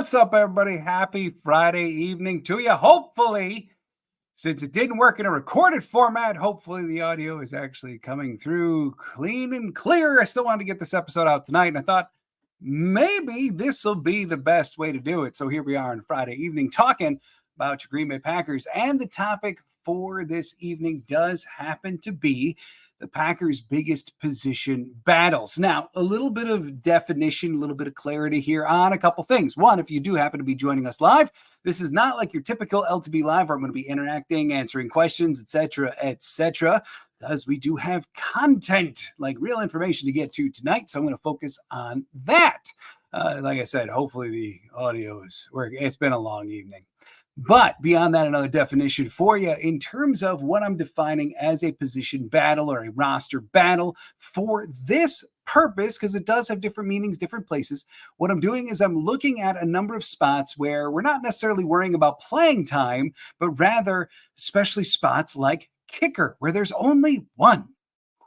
What's up, everybody? Happy Friday evening to you. Hopefully, since it didn't work in a recorded format, hopefully the audio is actually coming through clean and clear. I still wanted to get this episode out tonight, and I thought maybe this will be the best way to do it. So here we are on Friday evening talking about your Green Bay Packers, and the topic for this evening does happen to be the Packers' biggest position battles. Now, a little bit of definition, a little bit of clarity here on a couple things. One, if you do happen to be joining us live, this is not like your typical LTB Live where I'm going to be interacting, answering questions, etc., because we do have content, like real information to get to tonight. So I'm going to focus on that. Like I said, hopefully the audio is working. It's been a long evening. But beyond that, another definition for you in terms of what I'm defining as a position battle or a roster battle for this purpose, because it does have different meanings, different places. What I'm doing is I'm looking at a number of spots where we're not necessarily worrying about playing time, but rather especially spots like kicker, where there's only one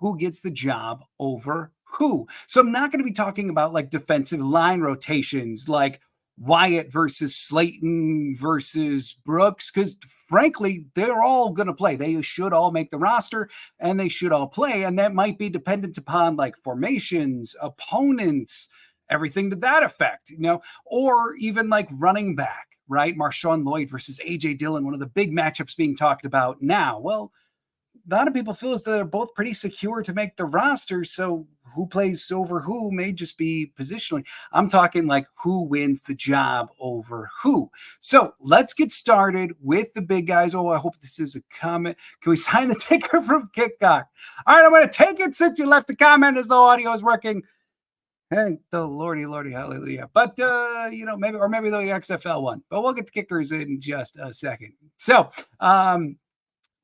who gets the job over who. So I'm not going to be talking about like defensive line rotations, like Wyatt versus Slayton versus Brooks, because frankly, they're all going to play. They should all make the roster and they should all play. And that might be dependent upon like formations, opponents, everything to that effect, or even like running back, right? Marshawn Lloyd versus AJ Dillon, one of the big matchups being talked about now. Well, a lot of people feel as though they're both pretty secure to make the roster. So who plays over who may just be positionally. I'm talking like who wins the job over who. So let's get started with the big guys. Oh, I hope this is a comment. Can we sign the ticker from Kickcock? All right, I'm going to take it since you left the comment as the audio is working. Thank the Lordy, hallelujah. But, maybe the XFL one. But we'll get to kickers in just a second. So,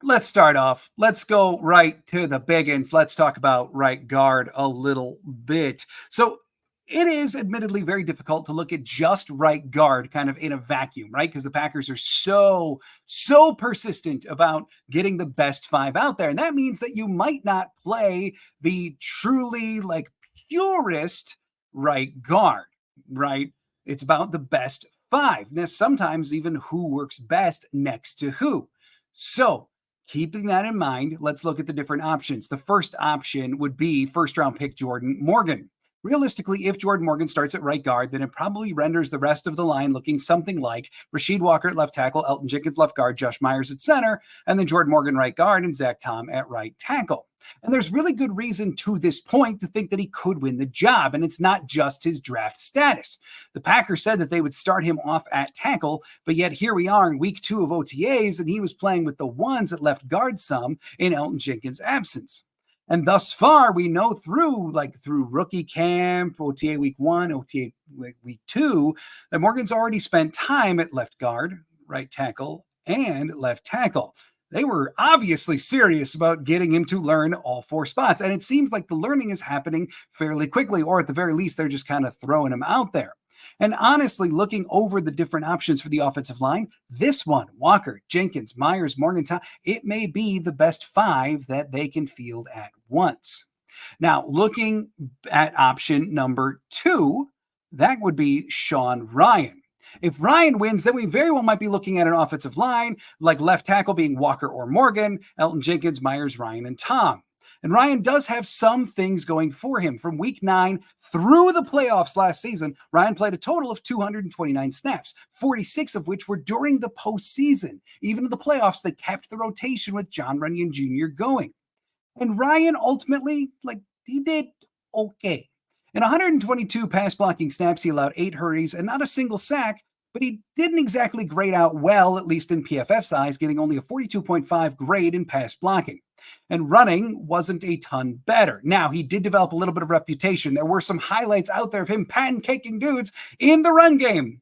let's start off. Let's go right to the biggins. Let's talk about right guard a little bit. So it is admittedly very difficult to look at just right guard kind of in a vacuum, right? Because the Packers are so persistent about getting the best five out there. And that means that you might not play the truly like purest right guard, right? It's about the best five. Now, sometimes even who works best next to who. So keeping that in mind, let's look at the different options. The first option would be first-round pick Jordan Morgan. Realistically, if Jordan Morgan starts at right guard, then it probably renders the rest of the line looking something like Rasheed Walker at left tackle, Elton Jenkins left guard, Josh Myers at center, and then Jordan Morgan right guard and Zach Tom at right tackle. And there's really good reason to this point to think that he could win the job, and it's not just his draft status. The Packers said that they would start him off at tackle, but yet here we are in week 2 of OTAs, and he was playing with the ones at left guard some in Elton Jenkins' absence. And thus far, we know through rookie camp, OTA week 1, OTA week 2, that Morgan's already spent time at left guard, right tackle, and left tackle. They were obviously serious about getting him to learn all 4 spots. And it seems like the learning is happening fairly quickly, or at the very least, they're just kind of throwing him out there. And honestly, looking over the different options for the offensive line, this one, Walker, Jenkins, Myers, Morgan, Tom, it may be the best 5 that they can field at once. Now, looking at option number 2, that would be Sean Ryan. If Ryan wins, then we very well might be looking at an offensive line like left tackle being Walker or Morgan, Elton Jenkins, Myers, Ryan, and Tom. And Ryan does have some things going for him. From week 9 through the playoffs last season, Ryan played a total of 229 snaps, 46 of which were during the postseason. Even in the playoffs, they kept the rotation with John Runyon Jr. going. And Ryan ultimately, he did okay. In 122 pass blocking snaps, he allowed 8 hurries and not a single sack, but he didn't exactly grade out well, at least in PFF's eyes, getting only a 42.5 grade in pass blocking. And running wasn't a ton better. Now, he did develop a little bit of reputation. There were some highlights out there of him pancaking dudes in the run game.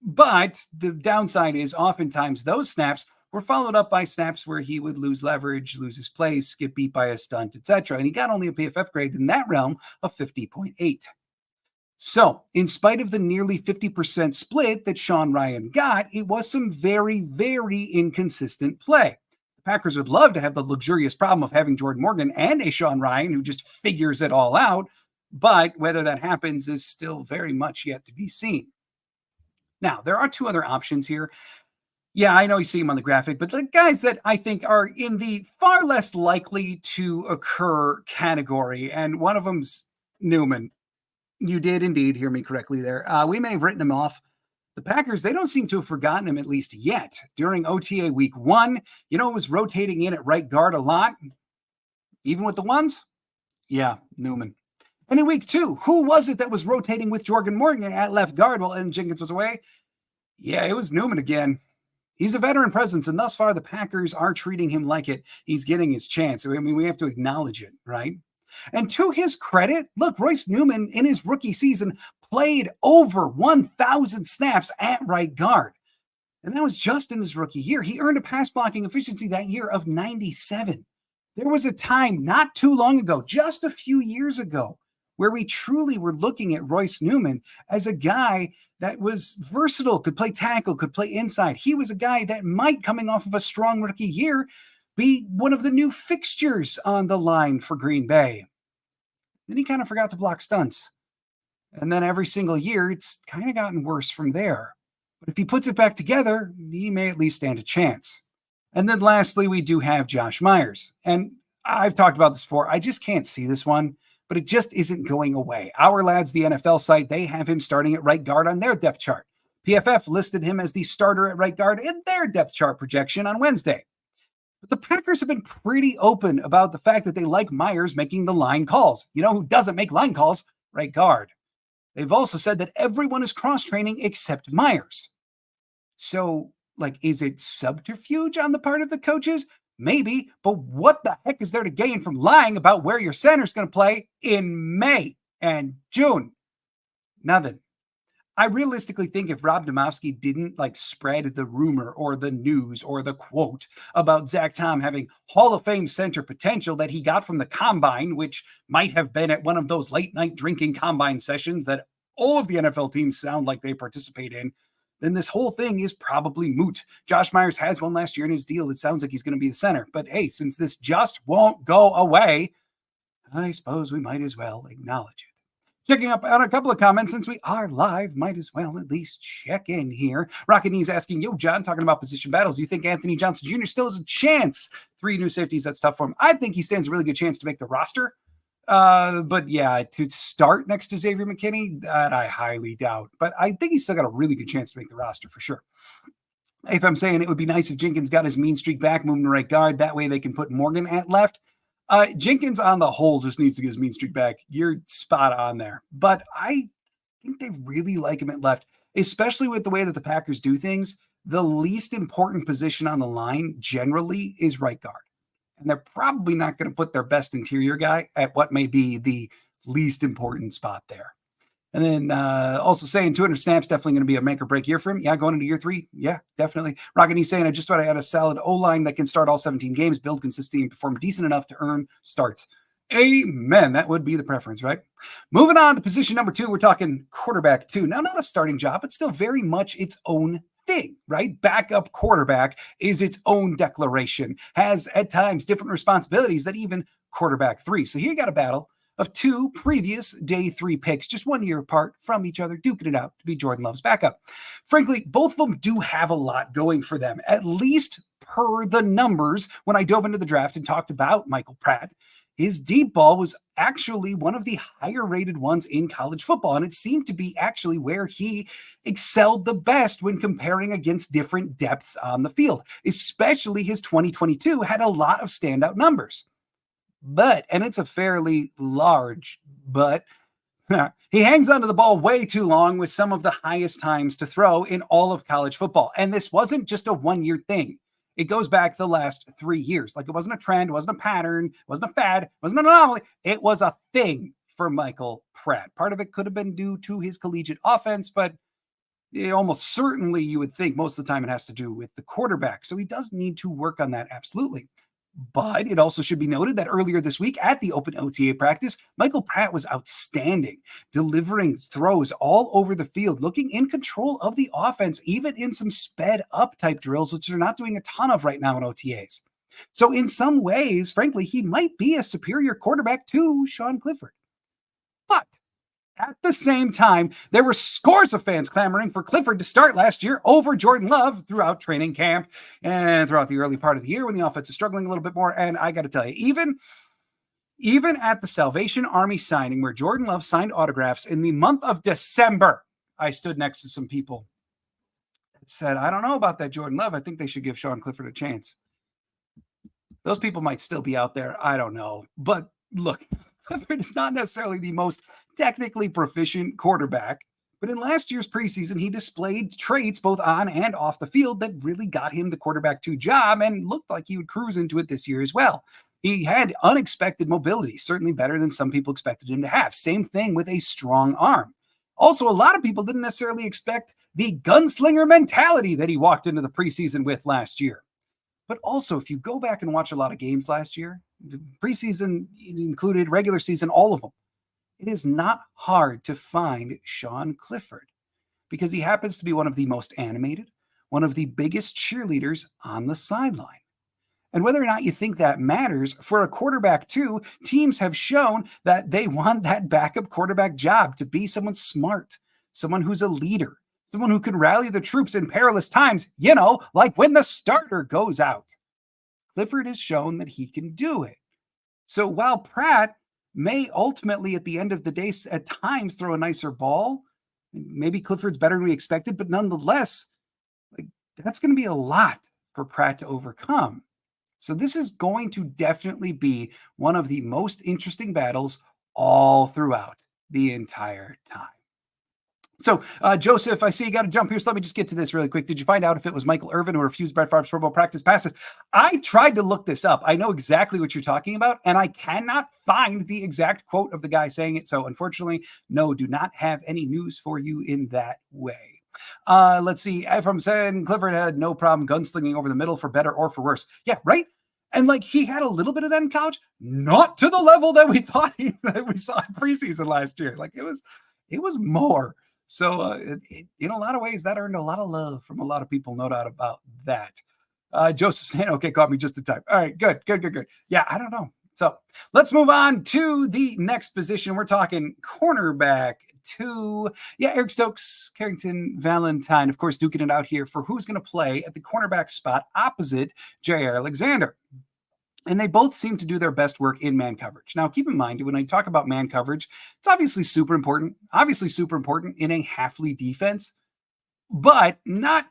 But the downside is oftentimes those snaps were followed up by snaps where he would lose leverage, lose his place, get beat by a stunt, etc. And he got only a PFF grade in that realm of 50.8. So, in spite of the nearly 50% split that Sean Ryan got, it was some very, very inconsistent play. The Packers would love to have the luxurious problem of having Jordan Morgan and a Sean Ryan who just figures it all out, but whether that happens is still very much yet to be seen. Now, there are two other options here. Yeah, I know you see him on the graphic, but the guys that I think are in the far less likely to occur category, and one of them's Newman. You did indeed hear me correctly there. We may have written him off. The Packers, they don't seem to have forgotten him, at least yet. During OTA week 1, it was rotating in at right guard a lot, even with the ones. Yeah, Newman. And in week 2, who was it that was rotating with Jordan Morgan at left guard while Ed Jenkins was away? Yeah, it was Newman again. He's a veteran presence, and thus far the Packers are treating him like it. He's getting his chance. I mean, we have to acknowledge it, right? And to his credit, look, Royce Newman in his rookie season played over 1,000 snaps at right guard. And that was just in his rookie year. He earned a pass blocking efficiency that year of 97. There was a time not too long ago, just a few years ago, where we truly were looking at Royce Newman as a guy that was versatile, could play tackle, could play inside. He was a guy that might, coming off of a strong rookie year, be one of the new fixtures on the line for Green Bay. Then he kind of forgot to block stunts. And then every single year, it's kind of gotten worse from there. But if he puts it back together, he may at least stand a chance. And then lastly, we do have Josh Myers. And I've talked about this before. I just can't see this one, but it just isn't going away. Our Lads, the NFL site, they have him starting at right guard on their depth chart. PFF listed him as the starter at right guard in their depth chart projection on Wednesday. But the Packers have been pretty open about the fact that they like Myers making the line calls. You know who doesn't make line calls? Right guard. They've also said that everyone is cross-training except Myers. So, is it subterfuge on the part of the coaches? Maybe, but what the heck is there to gain from lying about where your center's going to play in May and June? Nothing. I realistically think if Rob Domofsky didn't spread the rumor or the news or the quote about Zach Tom having Hall of Fame center potential that he got from the combine, which might have been at one of those late night drinking combine sessions that all of the NFL teams sound like they participate in, then this whole thing is probably moot. Josh Myers has one last year in his deal. It sounds like he's going to be the center. But hey, since this just won't go away, I suppose we might as well acknowledge it. Checking up on a couple of comments, since we are live, might as well at least check in here. Rocket Knees asking, yo, John, talking about position battles, do you think Anthony Johnson Jr. still has a chance? 3 new safeties, that's tough for him. I think he stands a really good chance to make the roster. But yeah, to start next to Xavier McKinney, that I highly doubt. But I think he's still got a really good chance to make the roster for sure. If I'm saying it would be nice if Jenkins got his mean streak back, moving to right guard. That way they can put Morgan at left. Jenkins on the whole just needs to get his mean streak back. You're spot on there. But I think they really like him at left, especially with the way that the Packers do things. The least important position on the line generally is right guard. And they're probably not going to put their best interior guy at what may be the least important spot there. And then also saying 200 snaps, definitely going to be a make or break year for him. Yeah, going into year 3. Yeah, definitely. Rocket, he's saying, I just thought I had a solid O-line that can start all 17 games, build consistency, and perform decent enough to earn starts. Amen. That would be the preference, right? Moving on to position number 2, we're talking quarterback 2. Now, not a starting job, but still very much its own thing, right? Backup quarterback is its own declaration, has at times different responsibilities than even quarterback 3. So here you got a battle of 2 previous day 3 picks, just 1 year apart from each other, duking it out to be Jordan Love's backup. Frankly, both of them do have a lot going for them, at least per the numbers. When I dove into the draft and talked about Michael Pratt, his deep ball was actually one of the higher rated ones in college football. And it seemed to be actually where he excelled the best when comparing against different depths on the field, especially his 2022 had a lot of standout numbers. But, and it's a fairly large but, he hangs onto the ball way too long with some of the highest times to throw in all of college football. And this wasn't just a 1-year thing. It goes back the last 3 years. It wasn't a trend, it wasn't a pattern, it wasn't a fad, it wasn't an anomaly. It was a thing for Michael Pratt. Part of it could have been due to his collegiate offense, but almost certainly you would think most of the time it has to do with the quarterback. So he does need to work on that, absolutely. But it also should be noted that earlier this week at the open OTA practice, Michael Pratt was outstanding, delivering throws all over the field, looking in control of the offense, even in some sped up type drills, which they're not doing a ton of right now in OTAs. So in some ways, frankly, he might be a superior quarterback to Sean Clifford. But At the same time, there were scores of fans clamoring for Clifford to start last year over Jordan Love throughout training camp and throughout the early part of the year when the offense is struggling a little bit more. And I got to tell you, even at the Salvation Army signing where Jordan Love signed autographs in the month of December, I stood next to some people that said, I don't know about that Jordan Love. I think they should give Sean Clifford a chance. Those people might still be out there. I don't know. But look, Clifford is not necessarily the most technically proficient quarterback, but in last year's preseason, he displayed traits both on and off the field that really got him the quarterback 2 job and looked like he would cruise into it this year as well. He had unexpected mobility, certainly better than some people expected him to have. Same thing with a strong arm. Also, a lot of people didn't necessarily expect the gunslinger mentality that he walked into the preseason with last year. But also, if you go back and watch a lot of games last year, the preseason included regular season, all of them, it is not hard to find Sean Clifford because he happens to be one of the most animated, one of the biggest cheerleaders on the sideline. And whether or not you think that matters, for a quarterback too, teams have shown that they want that backup quarterback job to be someone smart, someone who's a leader, someone who can rally the troops in perilous times, like when the starter goes out. Clifford has shown that he can do it. So while Pratt may ultimately, at the end of the day, at times throw a nicer ball, maybe Clifford's better than we expected, but nonetheless, that's going to be a lot for Pratt to overcome. So this is going to definitely be one of the most interesting battles all throughout the entire time. So, Joseph, I see you got to jump here, so let me just get to this really quick. Did you find out if it was Michael Irvin who refused Brett Favre's Pro Bowl practice passes? I tried to look this up. I know exactly what you're talking about, and I cannot find the exact quote of the guy saying it. So, unfortunately, no, do not have any news for you in that way. Let's see. From saying Clifford had no problem gunslinging over the middle for better or for worse. Yeah, right? And he had a little bit of that in college, not to the level that we thought that we saw in preseason last year. It was more. So in a lot of ways, that earned a lot of love from a lot of people, no doubt about that. Joseph saying, okay, caught me just in time. All right, good. Yeah, I don't know. So let's move on to the next position. We're talking cornerback 2. Yeah, Eric Stokes, Carrington Valentine, of course, duking it out here for who's going to play at the cornerback spot opposite Jair Alexander. And they both seem to do their best work in man coverage. Now, keep in mind, when I talk about man coverage, it's obviously super important in a Hafley defense, but not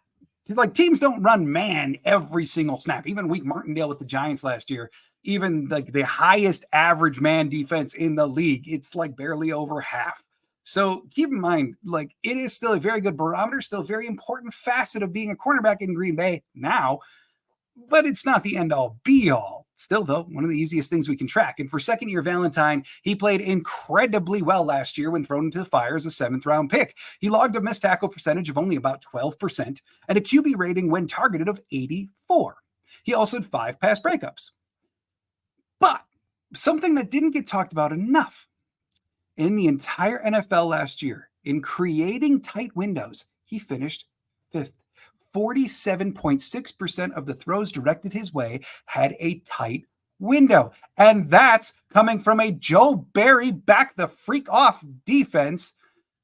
teams don't run man every single snap. Even Wink Martindale with the Giants last year, even the highest average man defense in the league, it's barely over half. So keep in mind, it is still a very good barometer, still a very important facet of being a cornerback in Green Bay now, but it's not the end all be all. Still, though, one of the easiest things we can track. And for second-year Valentine, he played incredibly well last year when thrown into the fire as a 7th-round pick. He logged a missed tackle percentage of only about 12% and a QB rating when targeted of 84. He also had 5 pass breakups. But something that didn't get talked about enough, in the entire NFL last year, in creating tight windows, he finished 5th. 47.6% of the throws directed his way had a tight window. And that's coming from a Joe Barry back the freak off defense.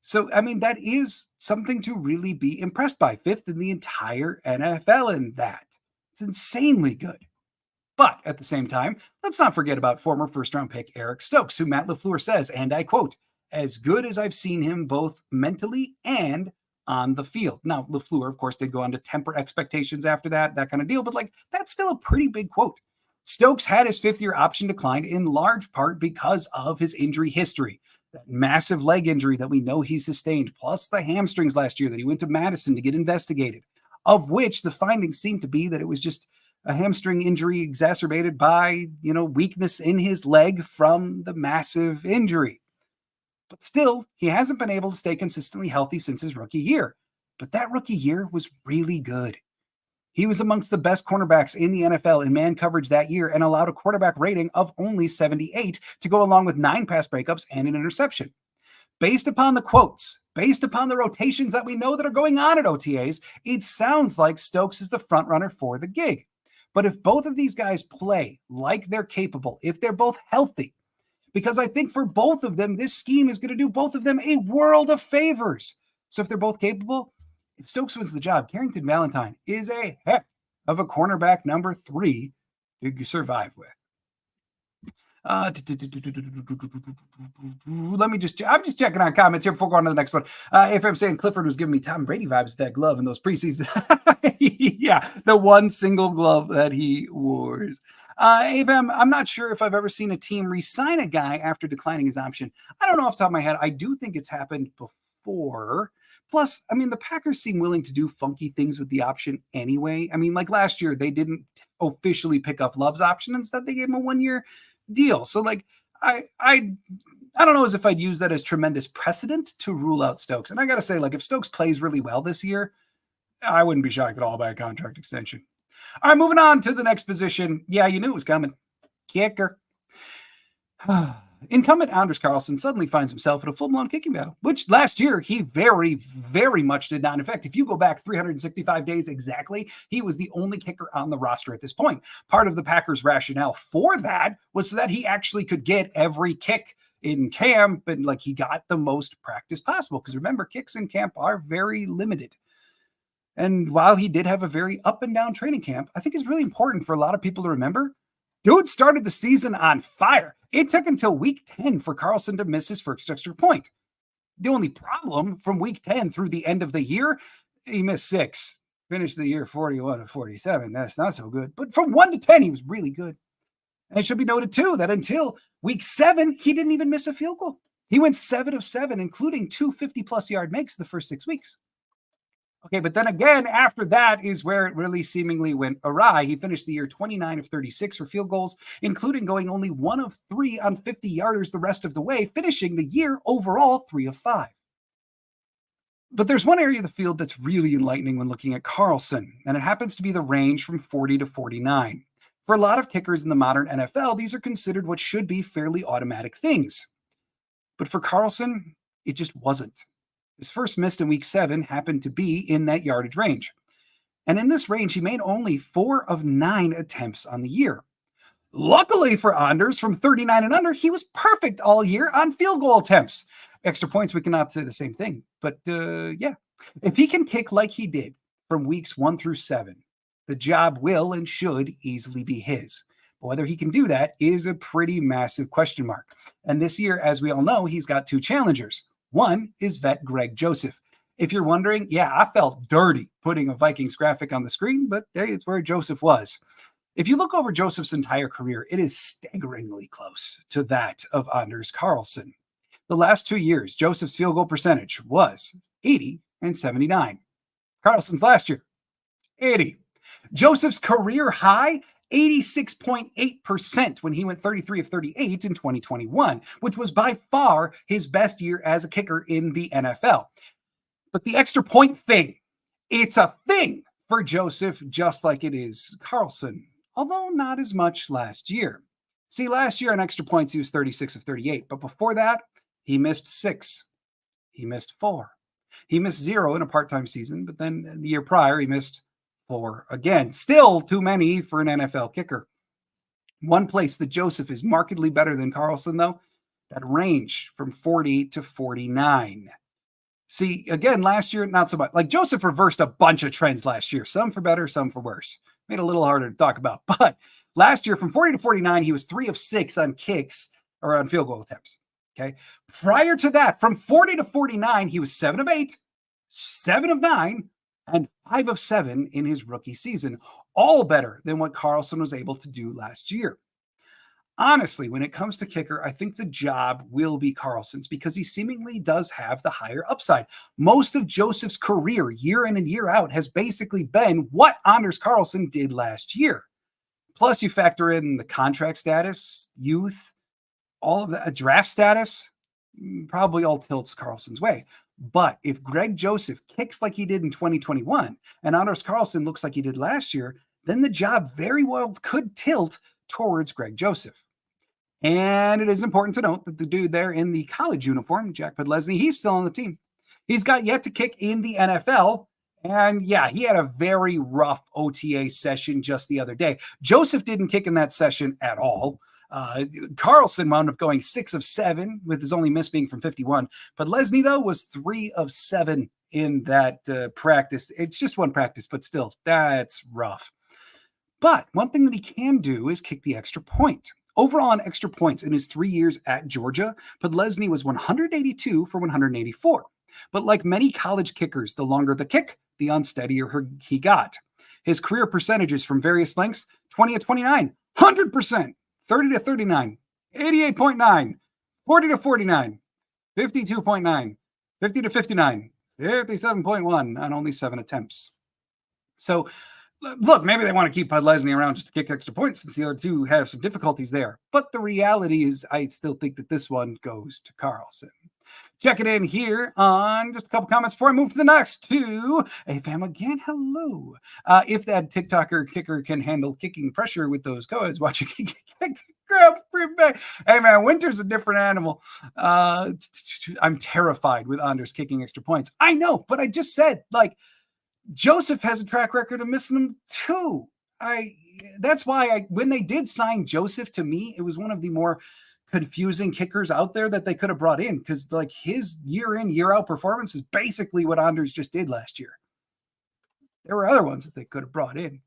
So, that is something to really be impressed by. 5th in the entire NFL in that. It's insanely good. But at the same time, let's not forget about former first-round pick Eric Stokes, who Matt LaFleur says, and I quote, as good as I've seen him both mentally and on the field. Now, LaFleur, of course, did go on to temper expectations after that kind of deal, but that's still a pretty big quote. Stokes had his 5th-year option declined in large part because of his injury history. That massive leg injury that we know he sustained, plus the hamstrings last year that he went to Madison to get investigated, of which the findings seem to be that it was just a hamstring injury exacerbated by, weakness in his leg from the massive injury. But still, he hasn't been able to stay consistently healthy since his rookie year. But that rookie year was really good. He was amongst the best cornerbacks in the NFL in man coverage that year and allowed a quarterback rating of only 78 to go along with 9 pass breakups and an interception. Based upon the quotes, based upon the rotations that we know that are going on at OTAs, it sounds like Stokes is the front runner for the gig. But if both of these guys play like they're capable, if they're both healthy, because I think for both of them, this scheme is going to do both of them a world of favors. So if they're both capable, if Stokes wins the job, Carrington Valentine is a heck of a cornerback number 3 to survive with. Let me I'm just checking on comments here before going on to the next one. If I'm saying Clifford was giving me Tom Brady vibes, that glove in those preseason. Yeah, the one single glove that he wore. AFM, I'm not sure if I've ever seen a team re-sign a guy after declining his option. I don't know off the top of my head. I do think it's happened before. Plus, I mean, the Packers seem willing to do funky things with the option anyway. I mean, like last year, they didn't officially pick up Love's option. Instead, they gave him a 1-year deal. So, like, I don't know as if I'd use that as tremendous precedent to rule out Stokes. And I got to say, like, if Stokes plays really well this year, I wouldn't be shocked at all by a contract extension. All right, moving on to the next position. Yeah, you knew it was coming. Kicker. Incumbent Anders Carlson suddenly finds himself in a full-blown kicking battle, which last year he very, very much did not. In fact, if you go back 365 days exactly, he was the only kicker on the roster at this point. Part of the Packers' rationale for that was so that he actually could get every kick in camp and like he got the most practice possible. Because remember, kicks in camp are very limited. And while he did have a very up and down training camp, I think it's really important for a lot of people to remember dude started the season on fire. It took until week 10 for Carlson to miss his first extra point. The only problem from week 10 through the end of the year, he missed 6. Finished the year 41 of 47. That's not so good. But from 1 to 10, he was really good. And it should be noted, too, that until week 7, he didn't even miss a field goal. He went 7 of 7, including 2 50-plus yard makes the first 6 weeks. Okay, but then again, after that is where it really seemingly went awry. He finished the year 29 of 36 for field goals, including going only 1 of 3 on 50-yarders the rest of the way, finishing the year overall 3 of 5. But there's one area of the field that's really enlightening when looking at Carlson, and it happens to be the range from 40 to 49. For a lot of kickers in the modern NFL, these are considered what should be fairly automatic things. But for Carlson, it just wasn't. His first miss in week 7 happened to be in that yardage range. And in this range, he made only 4 of 9 attempts on the year. Luckily for Anders, from 39 and under, he was perfect all year on field goal attempts. Extra points, we cannot say the same thing. But yeah, if he can kick like he did from weeks 1 through 7, the job will and should easily be his. But whether he can do that is a pretty massive question mark. And this year, as we all know, he's got 2 challengers. One is vet Greg Joseph. If you're wondering, yeah, I felt dirty putting a Vikings graphic on the screen, but hey, it's where Joseph was. If you look over Joseph's entire career, it is staggeringly close to that of Anders Carlson. The last 2 years, Joseph's field goal percentage was 80 and 79. Carlson's last year, 80. Joseph's career high, 86.8% when he went 33 of 38 in 2021, which was by far his best year as a kicker in the NFL. But the extra point thing, it's a thing for Joseph, just like it is Carlson, although not as much last year. See, last year on extra points, he was 36 of 38, but before that, he missed 6. He missed 4. He missed 0 in a part-time season, but then the year prior, he missed 4 again. Still too many for an NFL kicker. One place that Joseph is markedly better than Carlson, though, that range from 40 to 49. See, again, last year, not so much. Like Joseph reversed a bunch of trends last year, some for better, some for worse. Made it a little harder to talk about. But last year, from 40 to 49, he was 3 of 6 on kicks or on field goal attempts. Okay. Prior to that, from 40 to 49, he was 7 of 8, 7 of 9, and 5 of 7 in his rookie season, all better than what Carlson was able to do last year. Honestly, when it comes to kicker, I think the job will be Carlson's because he seemingly does have the higher upside. Most of Joseph's career, year in and year out, has basically been what Anders Carlson did last year. Plus, you factor in the contract status, youth, all of that, draft status, probably all tilts Carlson's way. But if Greg Joseph kicks like he did in 2021 and Anders Carlson looks like he did last year, then the job very well could tilt towards Greg Joseph. And it is important to note that the dude there in the college uniform, Jack Podlesny, he's still on the team. He's got yet to kick in the NFL. And yeah, he had a very rough OTA session just the other day. Joseph didn't kick in that session at all. Carlson wound up going 6 of 7, with his only miss being from 51. But Lesney, though, was 3 of 7 in that practice. It's just one practice, but still, that's rough. But one thing that he can do is kick the extra point. Overall on extra points in his 3 years at Georgia, Podlesny was 182 for 184. But like many college kickers, the longer the kick, the unsteadier he got. His career percentages from various lengths, 20 to 29, 100%, 30 to 39, 88.9, 40 to 49, 52.9, 50 to 59, 57.1 on only 7 attempts. So, look, maybe they want to keep Podlesny around just to kick extra points since the other two have some difficulties there. But the reality is I still think that this one goes to Carlson. Check it in here on just a couple comments before I move to the next two. Hey, fam, again, hello. If that TikToker kicker can handle kicking pressure with those codes, watch a kick. Hey, man, Winter's a different animal. I'm terrified with Anders kicking extra points. I know, but I just said, like, Joseph has a track record of missing them too. That's why when they did sign Joseph, to me, it was one of the more confusing kickers out there that they could have brought in, because like his year in, year out performance is basically what Anders just did last year. There were other ones that they could have brought in.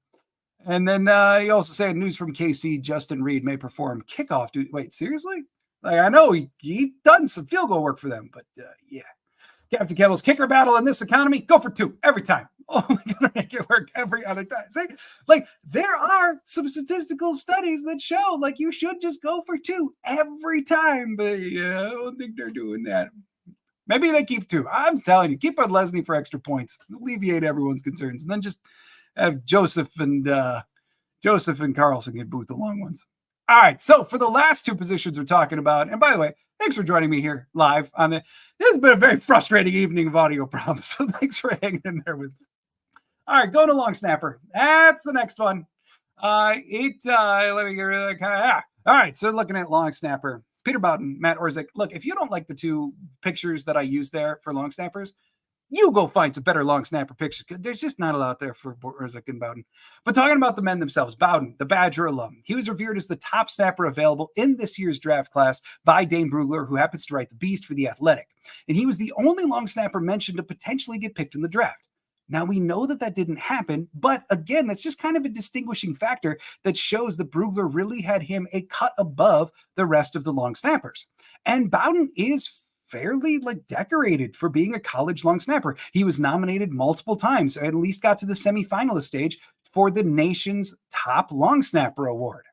And then you also say news from KC, Justin Reed may perform kickoff duty. Wait, seriously? Like, I know he done some field goal work for them, but yeah. Captain Kettle's kicker battle in this economy, go for 2 every time. Oh, we're gonna make it work every other time. See? Like, there are some statistical studies that show like you should just go for 2 every time, but yeah, I don't think they're doing that. Maybe they keep 2. I'm telling you, keep on Lesney for extra points, alleviate everyone's concerns, and then just have Joseph and Carlson get boot the long ones. All right, so for the last 2 positions we're talking about, and by the way, thanks for joining me here live on the. This has been a very frustrating evening of audio problems, so thanks for hanging in there with me. All right, going to long snapper. That's the next one. Let me get rid of that. All right, so looking at long snapper, Peter Bowden, Matt Orzik. Look, if you don't like the 2 pictures that I use there for long snappers, you go find some better long snapper pictures. There's just not a lot there for Orzik and Bowden. But talking about the men themselves, Bowden, the Badger alum, he was revered as the top snapper available in this year's draft class by Dane Brugler, who happens to write The Beast for The Athletic. And he was the only long snapper mentioned to potentially get picked in the draft. Now, we know that didn't happen, but again, that's just kind of a distinguishing factor that shows that Brugler really had him a cut above the rest of the long snappers. And Bowden is fairly decorated for being a college long snapper. He was nominated multiple times, or at least got to the semifinalist stage for the nation's top long snapper award.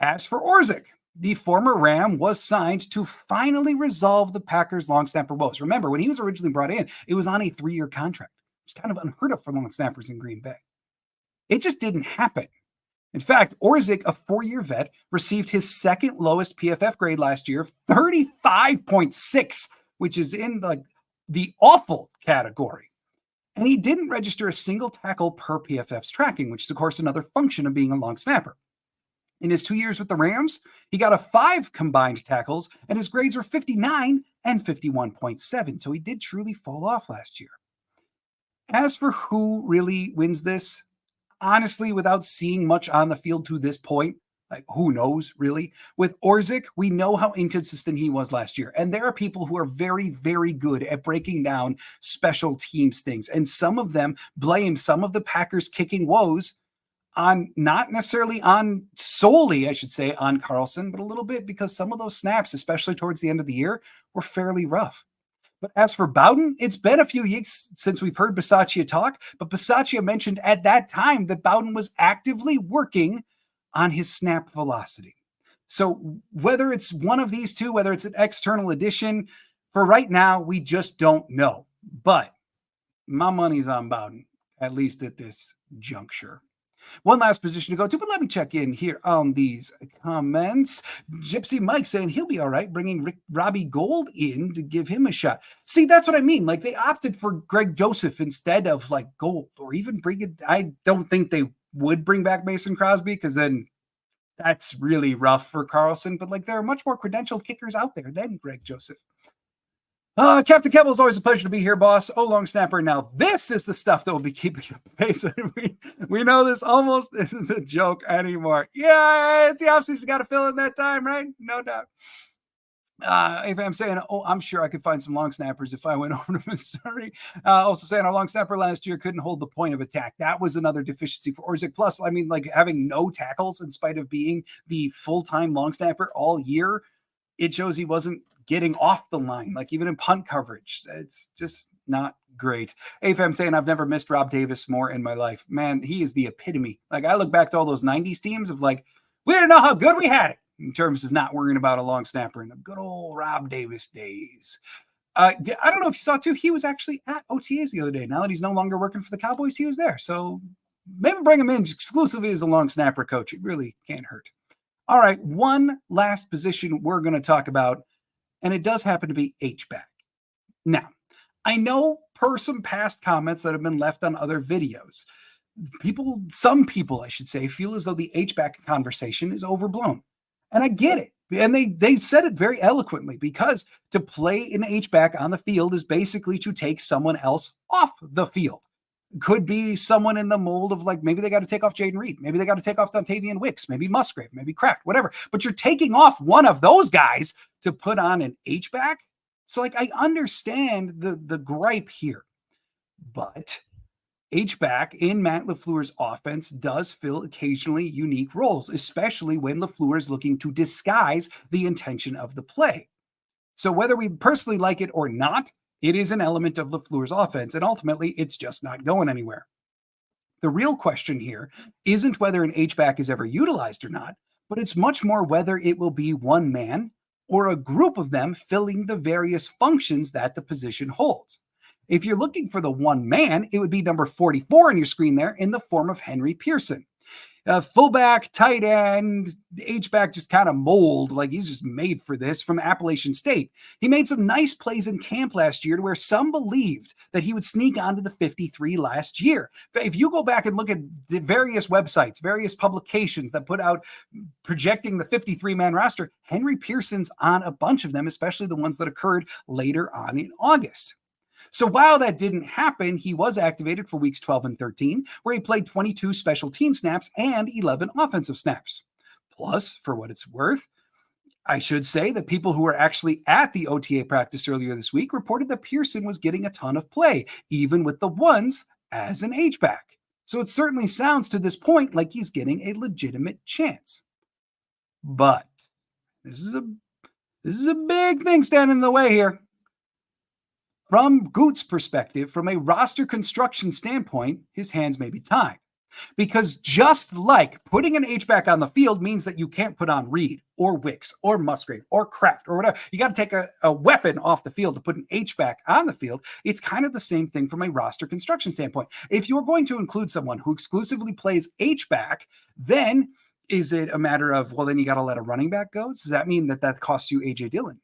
As for Orzik, the former Ram was signed to finally resolve the Packers long snapper woes. Remember, when he was originally brought in, it was on a 3-year contract. It's kind of unheard of for long snappers in Green Bay. It just didn't happen. In fact, Orzik, a 4-year vet, received his second lowest PFF grade last year, 35.6, which is in the awful category. And he didn't register a single tackle per PFF's tracking, which is, of course, another function of being a long snapper. In his 2 years with the Rams, he got 5 combined tackles, and his grades were 59 and 51.7, so he did truly fall off last year. As for who really wins this, honestly, without seeing much on the field to this point, who knows, really? With Orzik, we know how inconsistent he was last year. And there are people who are very, very good at breaking down special teams things. And some of them blame some of the Packers kicking woes on, not necessarily solely, I should say, on Carlson, but a little bit because some of those snaps, especially towards the end of the year, were fairly rough. But as for Bowden, it's been a few weeks since we've heard Bisaccia talk, but Bisaccia mentioned at that time that Bowden was actively working on his snap velocity. So whether it's one of these 2, whether it's an external addition, for right now, we just don't know. But my money's on Bowden, at least at this juncture. One last position to go to, but let me check in here on these comments. Gypsy Mike saying he'll be all right, bringing Robbie Gould in to give him a shot. See, that's what I mean. They opted for Greg Joseph instead of Gould, or even bring it. I don't think they would bring back Mason Crosby, because then that's really rough for Carlson. But there are much more credentialed kickers out there than Greg Joseph. Captain Kebble, is always a pleasure to be here, boss. Oh, long snapper. Now, this is the stuff that will be keeping the pace. We know this almost isn't a joke anymore. Yeah, it's the offseason. You got to fill in that time, right? No doubt. If I'm saying, oh, I'm sure I could find some long snappers if I went over to Missouri. Also saying our long snapper last year couldn't hold the point of attack. That was another deficiency for Orzik. Plus, I mean, like having no tackles in spite of being the full-time long snapper all year, it shows he wasn't getting off the line, like even in punt coverage. It's just not great. AFM saying, I've never missed Rob Davis more in my life. Man, he is the epitome. Like I look back to all those 90s teams of like, we didn't know how good we had it in terms of not worrying about a long snapper in the good old Rob Davis days. I don't know if you saw too, he was actually at OTAs the other day. Now that he's no longer working for the Cowboys, he was there. So maybe bring him in exclusively as a long snapper coach. It really can't hurt. All right, one last position we're going to talk about, and it does happen to be H-back. Now, I know per some past comments that have been left on other videos, some people, I should say, feel as though the H-back conversation is overblown. And I get it. And they said it very eloquently, because to play an H-back on the field is basically to take someone else off the field. Could be someone in the mold of like, maybe they got to take off Jaden Reed. Maybe they got to take off Dontavian Wicks, maybe Musgrave, maybe Kraft, whatever. But you're taking off one of those guys to put on an H-back. So like, I understand the gripe here, but H-back in Matt LaFleur's offense does fill occasionally unique roles, especially when LaFleur is looking to disguise the intention of the play. So whether we personally like it or not, it is an element of LaFleur's offense, and ultimately it's just not going anywhere. The real question here isn't whether an H-back is ever utilized or not, but it's much more whether it will be one man or a group of them filling the various functions that the position holds. If you're looking for the one man, it would be number 44 on your screen there in the form of Henry Pearson. Fullback, tight end, H-back just kind of mold, like he's just made for this, from Appalachian State. He made some nice plays in camp last year to where some believed that he would sneak onto the 53 last year. But if you go back and look at the various websites, various publications that put out projecting the 53-man roster, Henry Pearson's on a bunch of them, especially the ones that occurred later on in August. So while that didn't happen, he was activated for weeks 12 and 13, where he played 22 special team snaps and 11 offensive snaps. Plus, for what it's worth, I should say that people who were actually at the OTA practice earlier this week reported that Pearson was getting a ton of play, even with the ones as an H-back. So it certainly sounds to this point like he's getting a legitimate chance. But this is a big thing standing in the way here. From Goot's perspective, from a roster construction standpoint, his hands may be tied. Because just like putting an H-back on the field means that you can't put on Reed or Wicks or Musgrave or Kraft or whatever. You got to take a weapon off the field to put an H-back on the field. It's kind of the same thing from a roster construction standpoint. If you're going to include someone who exclusively plays H-back, then is it a matter of, well, then you got to let a running back go? Does that mean that costs you A.J. Dillon?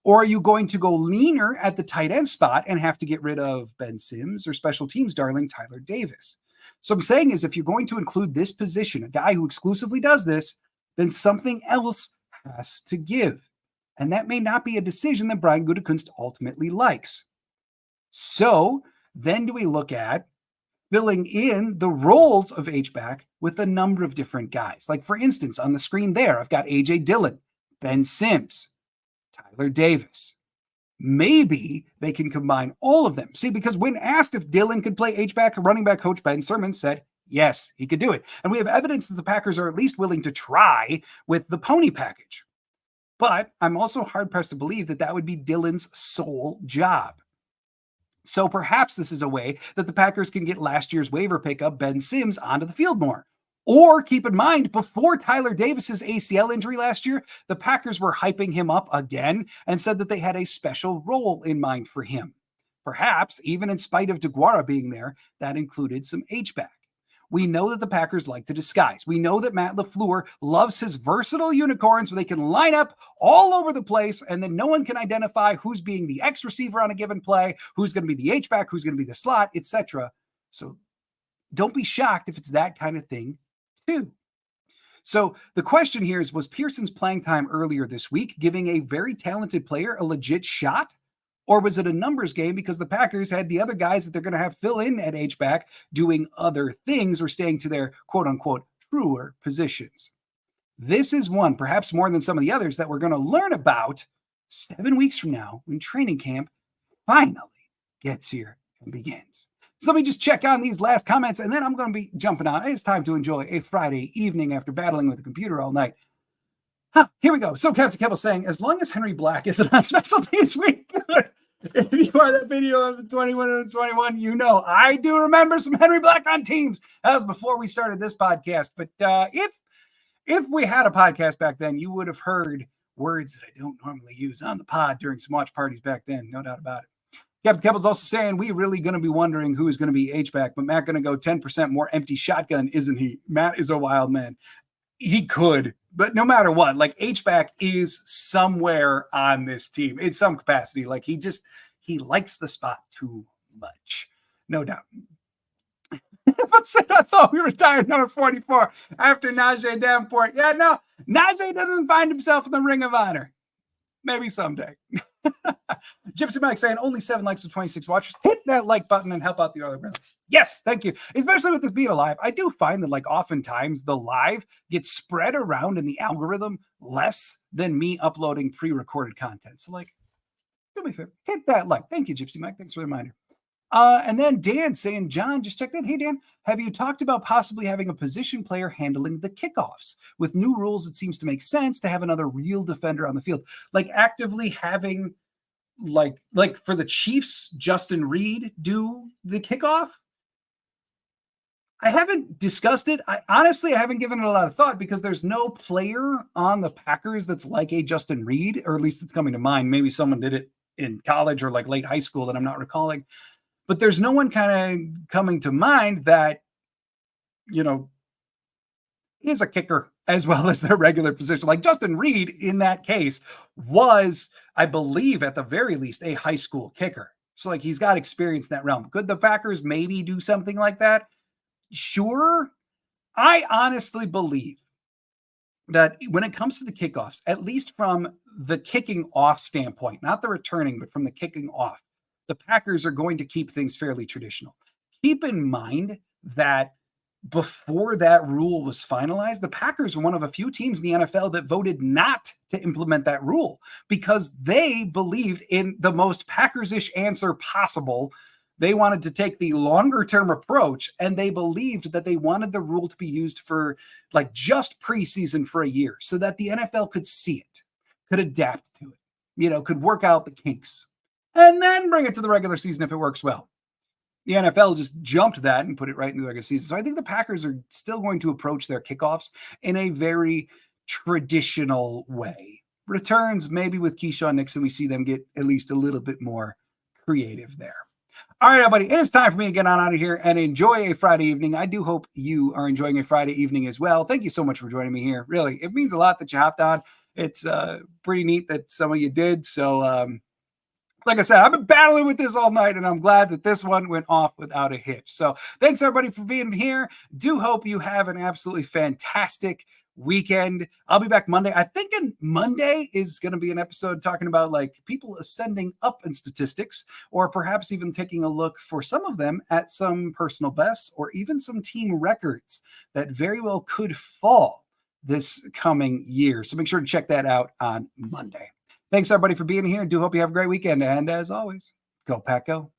Or are you going to go leaner at the tight end spot and have to get rid of Ben Sims or special teams darling Tyler Davis? So I'm saying is, if you're going to include this position, a guy who exclusively does this, then something else has to give. And that may not be a decision that Brian Gutekunst ultimately likes. So then do we look at filling in the roles of H-back with a number of different guys? Like, for instance, on the screen there, I've got A.J. Dillon, Ben Sims, Tyler Davis. Maybe they can combine all of them. See, because when asked if Dillon could play H-back, running back coach Ben Sermon said, yes, he could do it. And we have evidence that the Packers are at least willing to try with the pony package. But I'm also hard-pressed to believe that that would be Dillon's sole job. So perhaps this is a way that the Packers can get last year's waiver pickup Ben Sims onto the field more. Or keep in mind, before Tyler Davis's ACL injury last year, the Packers were hyping him up again and said that they had a special role in mind for him. Perhaps, even in spite of DeGuara being there, that included some H-back. We know that the Packers like to disguise. We know that Matt LaFleur loves his versatile unicorns where they can line up all over the place and then no one can identify who's being the X receiver on a given play, who's going to be the H-back, who's going to be the slot, etc. So don't be shocked if it's that kind of thing too. So the question here is, was Pearson's playing time earlier this week giving a very talented player a legit shot? Or was it a numbers game because the Packers had the other guys that they're going to have fill in at H-back doing other things or staying to their quote unquote truer positions? This is one, perhaps more than some of the others, that we're going to learn about 7 weeks from now when training camp finally gets here and begins. So let me just check on these last comments, and then I'm going to be jumping on. It's time to enjoy a Friday evening after battling with the computer all night. Here we go. So Captain Kibble saying, as long as Henry Black isn't on special teams week, if you are that video of 21 and 21, you know I do remember some Henry Black on teams. That was before we started this podcast. But if we had a podcast back then, you would have heard words that I don't normally use on the pod during some watch parties back then. No doubt about it. Captain Kebble's also saying, we really going to be wondering who is going to be H-back, but Matt going to go 10% more empty shotgun, isn't he? Matt is a wild man. He could, but no matter what, like H-back is somewhere on this team in some capacity. Like he likes the spot too much. No doubt. I thought we retired number 44 after Najee Davenport. Yeah, no, Najee doesn't find himself in the Ring of Honor. Maybe someday. Gypsy Mike saying only 7 likes with 26 watchers. Hit that like button and help out the other brother. Yes, thank you. Especially with this being a live. I do find that like oftentimes the live gets spread around in the algorithm less than me uploading pre-recorded content. So like, do me a favor, hit that like. Thank you, Gypsy Mike. Thanks for the reminder. And then Dan saying, John, just checked in. Hey, Dan, have you talked about possibly having a position player handling the kickoffs? With new rules, it seems to make sense to have another real defender on the field. Like actively having, like for the Chiefs, Justin Reed do the kickoff? I haven't discussed it. I haven't given it a lot of thought because there's no player on the Packers that's like a Justin Reed, or at least it's coming to mind. Maybe someone did it in college or like late high school that I'm not recalling. But there's no one kind of coming to mind that, you know, is a kicker as well as their regular position. Like Justin Reed, in that case, was, I believe, at the very least, a high school kicker. So, like, he's got experience in that realm. Could the Packers maybe do something like that? Sure. I honestly believe that when it comes to the kickoffs, at least from the kicking off standpoint, not the returning, but from the kicking off, the Packers are going to keep things fairly traditional. Keep in mind that before that rule was finalized, the Packers were one of a few teams in the NFL that voted not to implement that rule because they believed in the most Packers-ish answer possible. They wanted to take the longer-term approach, and they believed that they wanted the rule to be used for like just preseason for a year so that the NFL could see it, could adapt to it, could work out the kinks, and then bring it to the regular season if it works well. The NFL just jumped that and put it right into the regular season. So I think the Packers are still going to approach their kickoffs in a very traditional way. Returns, maybe with Keyshawn Nixon, we see them get at least a little bit more creative there. All right, everybody, it is time for me to get on out of here and enjoy a Friday evening. I do hope you are enjoying a Friday evening as well. Thank you so much for joining me here. Really, it means a lot that you hopped on. It's pretty neat that some of you did. So, like I said, I've been battling with this all night, and I'm glad that this one went off without a hitch. So thanks, everybody, for being here. Do hope you have an absolutely fantastic weekend. I'll be back Monday. I think Monday is going to be an episode talking about like people ascending up in statistics, or perhaps even taking a look for some of them at some personal bests or even some team records that very well could fall this coming year. So make sure to check that out on Monday. Thanks, everybody, for being here. Do hope you have a great weekend. And as always, go Pack Go.